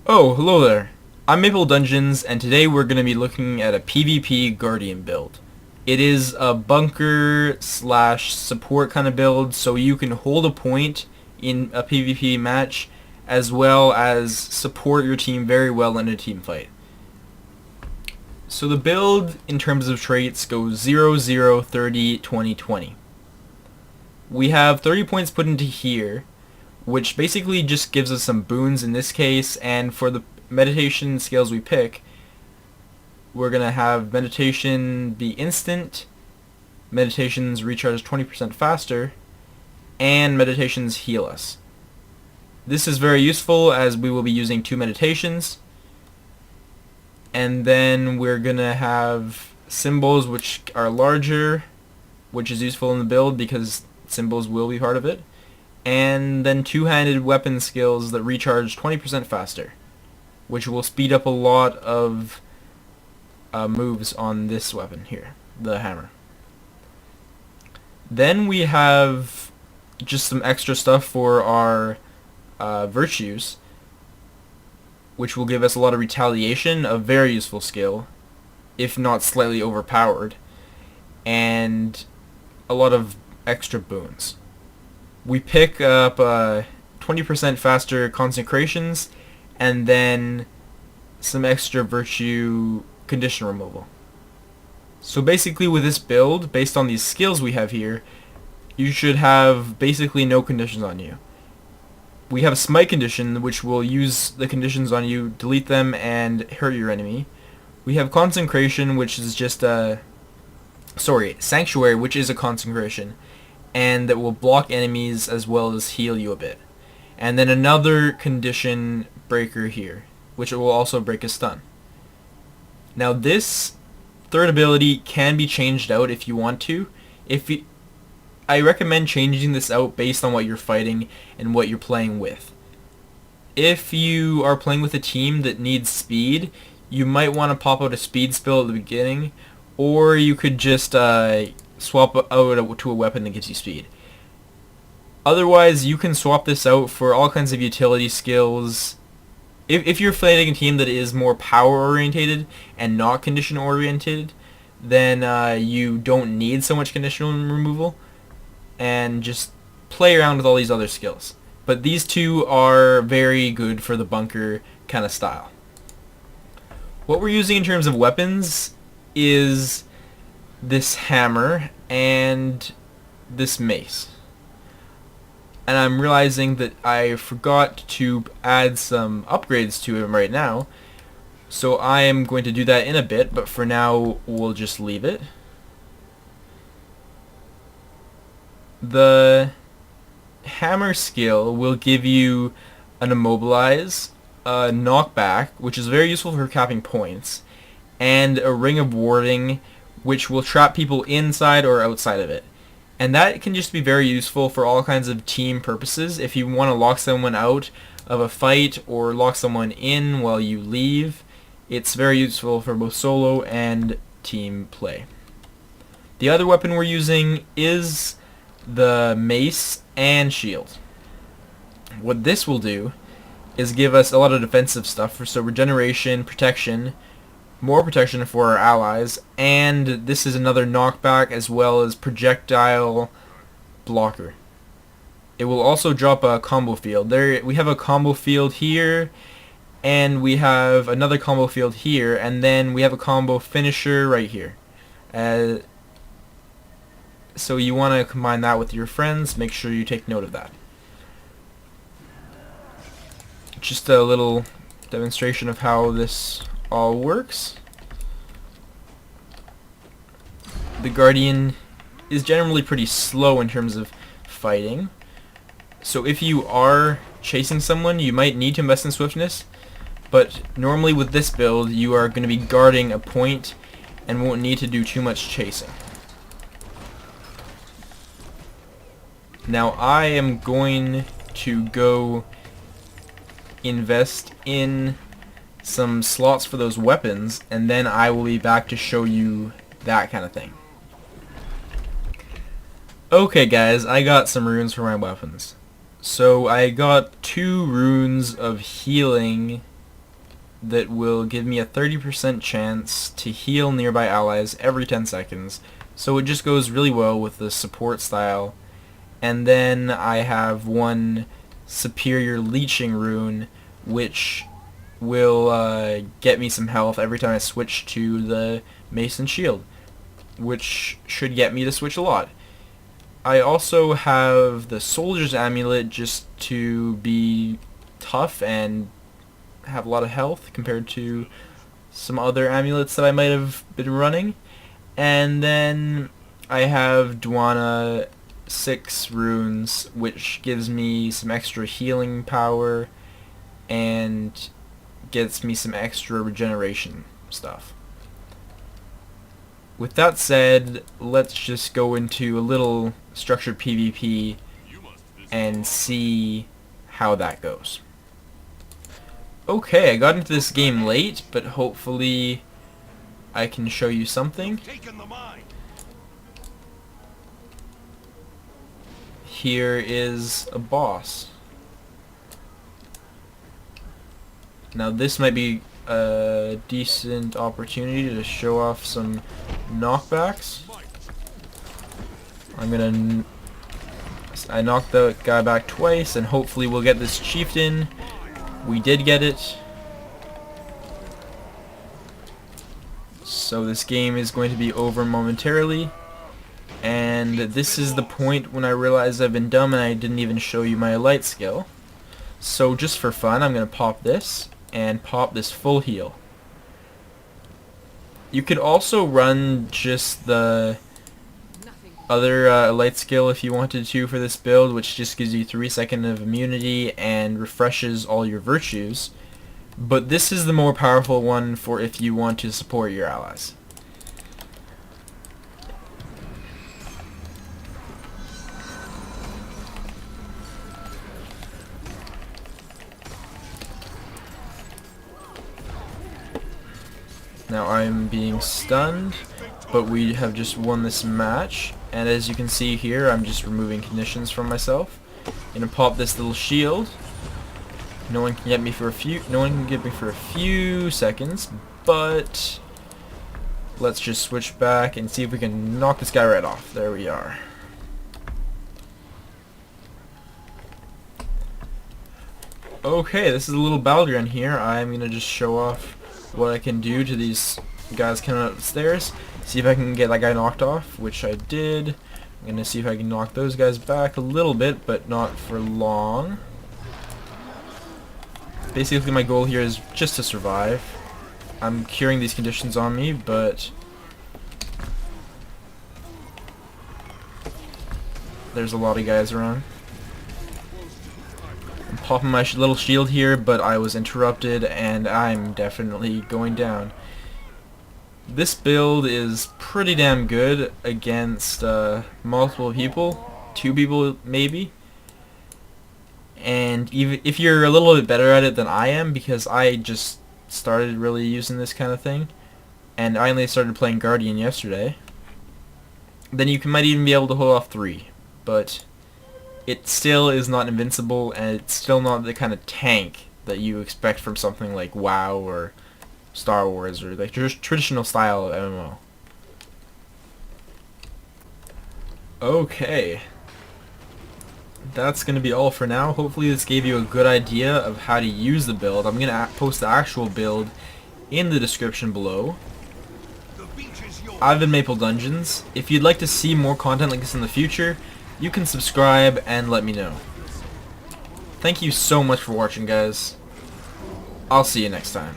Oh, hello there. I'm Mapledungeons, and today we're going to be looking at a PvP Guardian build. It is a bunker slash support kind of build, so you can hold a point in a PvP match, as well as support your team very well in a team fight. So the build, in terms of traits, goes 0, 0, 30, 20, 20. We have 30 points put into here, which basically just gives us some boons in this case, and for the meditation skills we pick, we're going to have meditation be instant, meditations recharge 20% faster, and meditations heal us. This is very useful as we will be using 2 meditations, and then we're going to have symbols which are larger, which is useful in the build because symbols will be part of it, and then 2-handed weapon skills that recharge 20% faster, which will speed up a lot of moves on this weapon here, the hammer. Then we have just some extra stuff for our virtues, which will give us a lot of retaliation, a very useful skill, if not slightly overpowered, and a lot of extra boons. We pick up 20% faster concentrations, and then some extra virtue condition removal. So basically with this build, based on these skills we have here, you should have basically no conditions on you. We have Smite condition, which will use the conditions on you, delete them, and hurt your enemy. We have Consecration, which is just Sanctuary, which is a consecration, and that will block enemies as well as heal you a bit. And then another condition breaker here, which will also break a stun. Now this third ability can be changed out if you want to. I recommend changing this out based on what you're fighting and what you're playing with. If you are playing with a team that needs speed, you might want to pop out a speed spell at the beginning, or you could just swap out to a weapon that gives you speed. Otherwise, you can swap this out for all kinds of utility skills. If you're fighting a team that is more power orientated and not condition oriented, then you don't need so much conditional removal, and just play around with all these other skills. But these two are very good for the bunker kind of style. What we're using in terms of weapons is this hammer and this mace. And I'm realizing that I forgot to add some upgrades to him right now, so I am going to do that in a bit, but for now we'll just leave it. The hammer skill will give you an immobilize, a knockback, which is very useful for capping points, and a ring of warding, which will trap people inside or outside of it. And that can just be very useful for all kinds of team purposes. If you want to lock someone out of a fight or lock someone in while you leave, it's very useful for both solo and team play. The other weapon we're using is the mace and shield. What this will do is give us a lot of defensive stuff, so regeneration, protection, more protection for our allies, and this is another knockback as well as projectile blocker. It will also drop a combo field. There we have a combo field here, and we have another combo field here, and then we have a combo finisher right here. So you want to combine that with your friends. Make sure you take note of that. Just a little demonstration of how this all works. The Guardian is generally pretty slow in terms of fighting, so if you are chasing someone, you might need to invest in swiftness, but normally with this build you are going to be guarding a point and won't need to do too much chasing. Now I am going to go invest in some slots for those weapons, and then I will be back to show you that kind of thing. Okay guys, I got some runes for my weapons. So I got 2 runes of healing that will give me a 30% chance to heal nearby allies every 10 seconds. So it just goes really well with the support style. And then I have one superior leeching rune, which will get me some health every time I switch to the Mason Shield, which should get me to switch a lot. I also have the Soldier's Amulet just to be tough and have a lot of health compared to some other amulets that I might have been running. And then I have Dwana 6 runes, which gives me some extra healing power and gets me some extra regeneration stuff. With that said, let's just go into a little structured PvP and see how that goes. Okay, I got into this game late, but hopefully I can show you something. Here is a boss. Now this might be a decent opportunity to show off some knockbacks. I knocked the guy back twice, and hopefully we'll get this chieftain. We did get it. So this game is going to be over momentarily. And this is the point when I realized I've been dumb and I didn't even show you my light skill. So just for fun, I'm going to pop this and pop this full heal. You could also run just the other light skill if you wanted to for this build, which just gives you 3 seconds of immunity and refreshes all your virtues. But this is the more powerful one for if you want to support your allies. Now I'm being stunned, but we have just won this match, and as you can see here, I'm just removing conditions from myself. Gonna pop this little shield. No one can get me for a few seconds, but let's just switch back and see if we can knock this guy right off. There we are. Okay, this is a little battleground here. I'm gonna just show off what I can do to these guys coming up the stairs. See if I can get that guy knocked off, which I did. I'm gonna see if I can knock those guys back a little bit, but not for long. Basically my goal here is just to survive. I'm curing these conditions on me, but there's a lot of guys around. I'm popping my little shield here, but I was interrupted and I'm definitely going down. This build is pretty damn good against multiple people, 2 people maybe. And even if you're a little bit better at it than I am, because I just started really using this kind of thing, and I only started playing Guardian yesterday, then you might even be able to hold off 3. But it still is not invincible, and it's still not the kind of tank that you expect from something like WoW or Star Wars or like traditional style of MMO. Okay. That's going to be all for now. Hopefully this gave you a good idea of how to use the build. I'm going to post the actual build in the description below. I've been Mapledungeons. If you'd like to see more content like this in the future, you can subscribe and let me know. Thank you so much for watching, guys. I'll see you next time.